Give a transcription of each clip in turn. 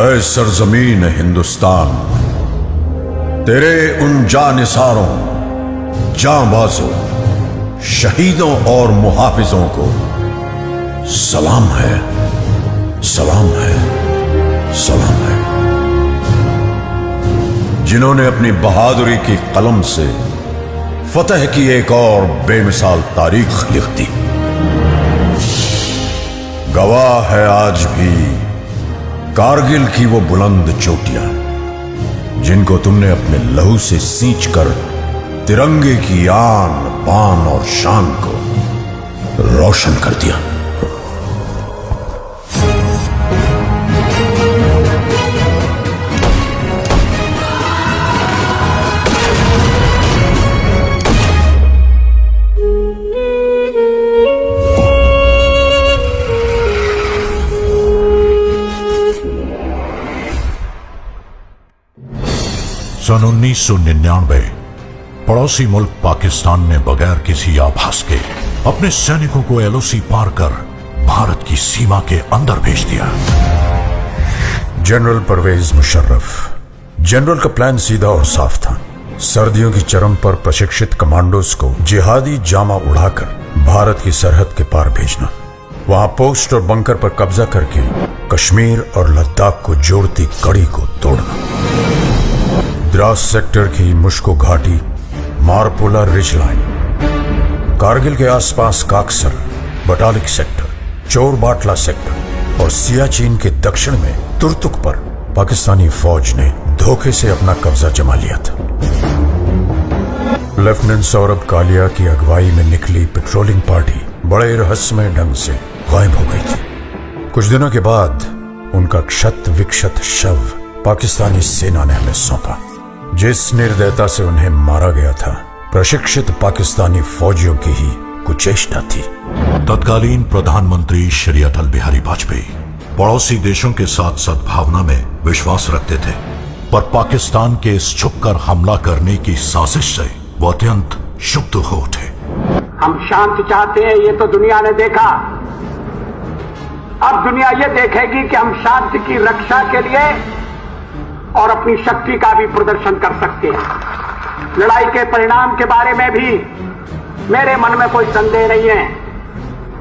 है सरजमीन हिंदुस्तान, तेरे उन जानिसारों, जांबाजों, शहीदों और मुहाफिजों को सलाम है, सलाम है, सलाम है, जिन्होंने अपनी बहादुरी की कलम से फतह की एक और बेमिसाल तारीख लिख दी। गवाह है आज भी कारगिल की वो बुलंद चोटियां, जिनको तुमने अपने लहू से सींचकर तिरंगे की आन बान और शान को रोशन कर दिया। सन 1999 पड़ोसी मुल्क पाकिस्तान ने बगैर किसी आभास के अपने सैनिकों को एलओसी पार कर भारत की सीमा के अंदर भेज दिया। जनरल परवेज मुशर्रफ। जनरल का प्लान सीधा और साफ था। सर्दियों की चरम पर प्रशिक्षित कमांडोज को जिहादी जामा उड़ाकर भारत की सरहद के पार भेजना, वहां पोस्ट और बंकर पर कब्जा करके कश्मीर और लद्दाख को जोड़ती कड़ी को तोड़ना। द्रास सेक्टर की मुश्को घाटी, मारपोला रिज लाइन, कारगिल के आसपास काकसर, बटालिक सेक्टर, चोर बाटला सेक्टर और सियाचिन के दक्षिण में तुर्तुक पर पाकिस्तानी फौज ने धोखे से अपना कब्जा जमा लिया था। लेफ्टिनेंट सौरभ कालिया की अगुवाई में निकली पेट्रोलिंग पार्टी बड़े रहस्यमय ढंग से गायब हो गई थी। कुछ दिनों के बाद उनका क्षत विक्षत शव पाकिस्तानी सेना ने हमें सौंपा। जिस निर्दयता से उन्हें मारा गया था, प्रशिक्षित पाकिस्तानी फौजियों की ही कुचेष्टा थी। तत्कालीन प्रधानमंत्री श्री अटल बिहारी वाजपेयी पड़ोसी देशों के साथ सद्भावना में विश्वास रखते थे, पर पाकिस्तान के इस छुपकर हमला करने की साजिश से वो अत्यंत क्षुब्ध हो उठे। हम शांति चाहते हैं, ये तो दुनिया ने देखा। अब दुनिया ये देखेगी कि हम शांति की रक्षा के लिए और अपनी शक्ति का भी प्रदर्शन कर सकते हैं। लड़ाई के परिणाम के बारे में भी मेरे मन में कोई संदेह नहीं है।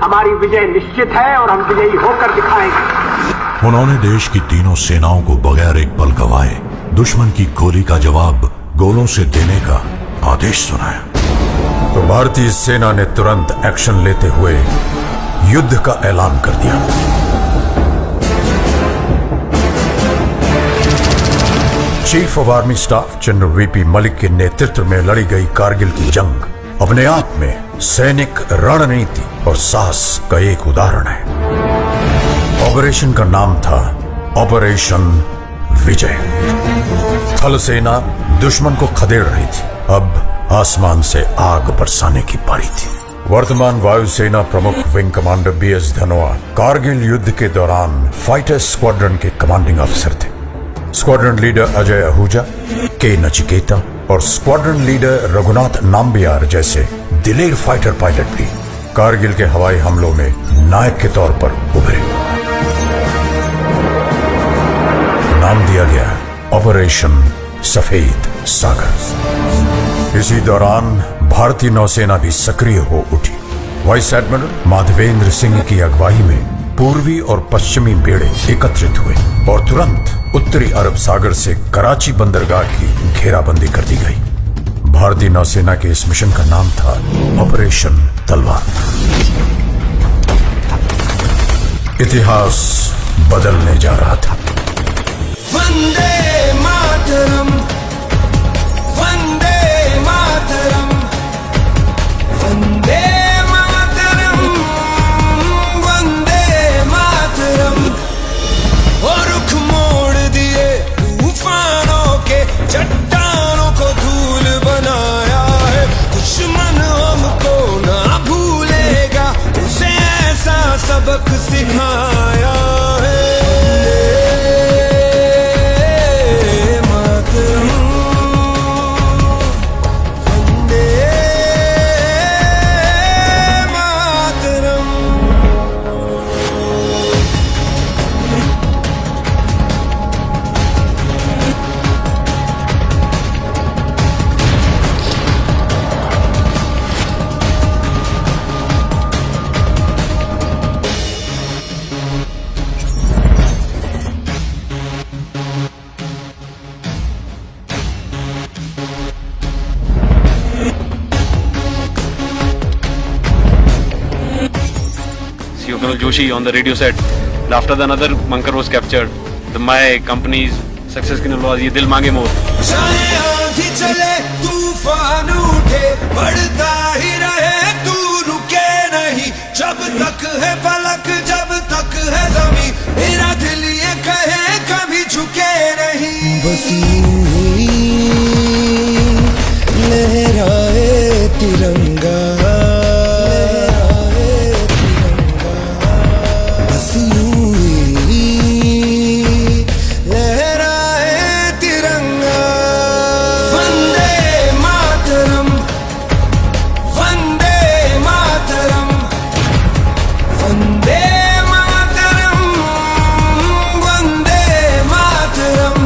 हमारी विजय निश्चित है और हम विजयी होकर दिखाएंगे। उन्होंने देश की तीनों सेनाओं को बगैर एक पल गवाए दुश्मन की गोली का जवाब गोलों से देने का आदेश सुनाया। तो भारतीय सेना ने तुरंत एक्शन लेते हुए युद्ध का ऐलान कर दिया। Chief of army staff general VP Malik के नेतृत्व में लड़ी गई कारगिल की जंग अपने आप में सैनिक रणनीति और साहस का एक उदाहरण है। ऑपरेशन का नाम था ऑपरेशन विजय। थल सेना दुश्मन को खदेड़ रही थी, अब आसमान से आग बरसाने की पारी थी। वर्तमान वायुसेना प्रमुख wing commander BS Dhanoa Kargil युद्ध के दौरान फाइटर स्क्वाड्रन के कमांडिंग अफसर थे। स्क्वाड्रन लीडर अजय आहूजा, के नचिकेता और स्क्वाड्रन लीडर रघुनाथ नाम्बियार जैसे दिलेर फाइटर पायलट भी कारगिल के हवाई हमलों में नायक के तौर पर उभरे। नाम दिया गया ऑपरेशन सफेद सागर। इसी दौरान भारतीय नौसेना भी सक्रिय हो उठी। वाइस एडमिरल माधवेंद्र सिंह की अगुवाई में पूर्वी और पश्चिमी बेड़े एकत्रित हुए और तुरंत उत्तरी अरब सागर से कराची बंदरगाह की घेराबंदी कर दी गई। भारतीय नौसेना के इस मिशन का नाम था ऑपरेशन तलवार। इतिहास बदलने जा रहा था। वंदे मातरम, वंदे मातरम, वंदे मातरम, वंदे मातरम। और रुख मोड़ दिए तूफानों के, चट्टानों को धूल बनाया है। दुश्मन हमको ना भूलेगा, उसे ऐसा सबक सिखाया है। Kunal Joshi on the radio set. After the another bunker was captured. My company's success की was ये दिल मांगे मोर. चाहे आंधी चले तूफान उठे बढ़ता ही रहे तू रुके नहीं जब तक है फलक जब तक है ज़मीं मेरा दिल ये कहे कभी झुके नहीं बस यूं ही लहराए तिरंगा बस यूं ही लहराए तिरंगा वंदे मातरम वंदे मातरम वंदे मातरम वंदे मातरम।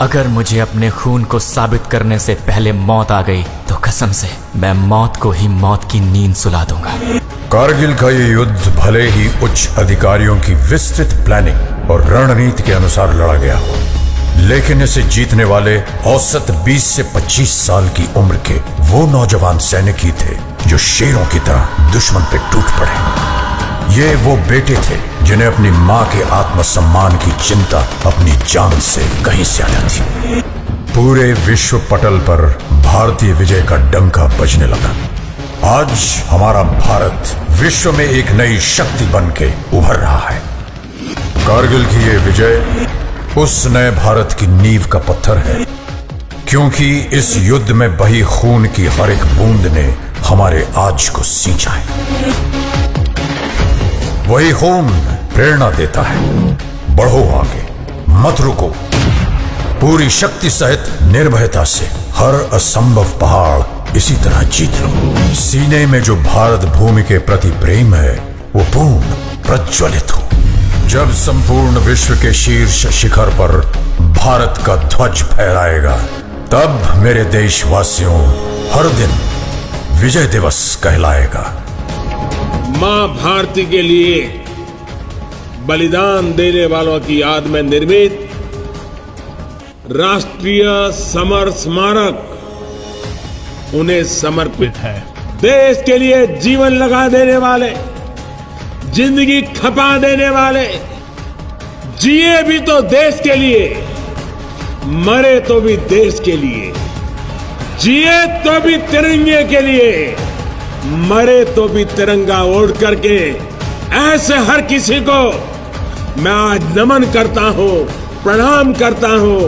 अगर मुझे अपने खून को साबित करने से पहले मौत आ गई तो कसम से मैं मौत को ही मौत की नींद सुला दूंगा। कारगिल का ये युद्ध भले ही उच्च अधिकारियों की विस्तृत प्लानिंग और रणनीति के अनुसार लड़ा गया हो, लेकिन इसे जीतने वाले औसत 20 से 25 साल की उम्र के वो नौजवान सैनिक ही थे जो शेरों की तरह दुश्मन पे टूट पड़े। ये वो बेटे थे जिन्हें अपनी माँ के आत्मसम्मान की चिंता अपनी जान से कहीं ज्यादा थी। पूरे विश्व पटल पर भारतीय विजय का डंका बजने लगा। आज हमारा भारत विश्व में एक नई शक्ति बन के उभर रहा है। कारगिल की ये विजय उस नए भारत की नींव का पत्थर है, क्योंकि इस युद्ध में बही खून की हर एक बूंद ने हमारे आज को सींचा है। वही खून प्रेरणा देता है, बढ़ो आगे, मत रुको, पूरी शक्ति सहित निर्भयता से हर असंभव पहाड़ इसी तरह जीत लो। सीने में जो भारत भूमि के प्रति प्रेम है वो पूर्ण प्रज्वलित हो। जब संपूर्ण विश्व के शीर्ष शिखर पर भारत का ध्वज फहराएगा, तब मेरे देशवासियों हर दिन विजय दिवस कहलाएगा। मां भारती के लिए बलिदान देने वालों की याद में निर्मित राष्ट्रीय समर स्मारक उन्हें समर्पित है। देश के लिए जीवन लगा देने वाले, जिंदगी खपा देने वाले, जिए भी तो देश के लिए, मरे तो भी देश के लिए, जिए तो भी तिरंगे के लिए, मरे तो भी तिरंगा ओढ़ करके, ऐसे हर किसी को मैं आज नमन करता हूं, प्रणाम करता हूं,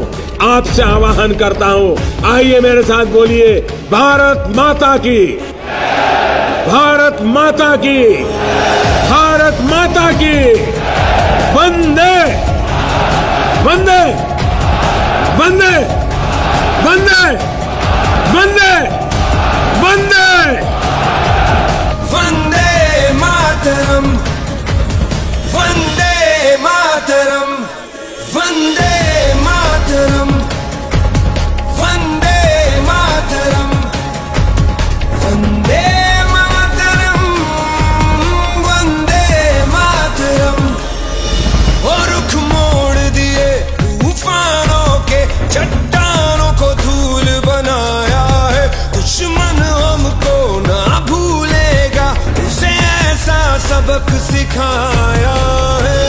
आपसे आह्वान करता हूं। आइए मेरे साथ बोलिए, भारत माता की, भारत माता की, भारत माता की, वंदे वंदे वंदे वंदे वंदे वंदे वंदे मातरम वंदे मातरम वंदे मातरम वंदे मातरम वंदे मातरम वंदे मातरम। और रुख मोड़ दिए तूफानों के, चट्टानों को धूल बनाया है। दुश्मन हमको ना भूलेगा, उसे ऐसा सबक सिखाया है।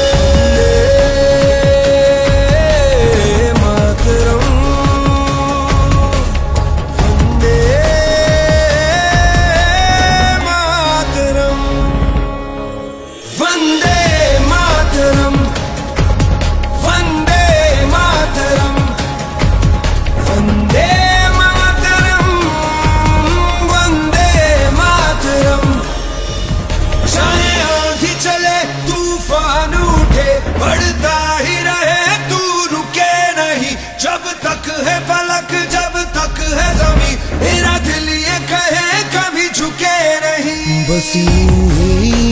मातरम वंदे मातरम वंदे मातरम वंदे मातरम वंदे मातरम वंदे मातरम। चाहे आंधी चले तूफान उठे बढ़ता ही रहे तू रुके नहीं जब तक है फलक जब तक है ज़मीं मेरा दिल ये कहे कभी झुके नहीं बस यूं ही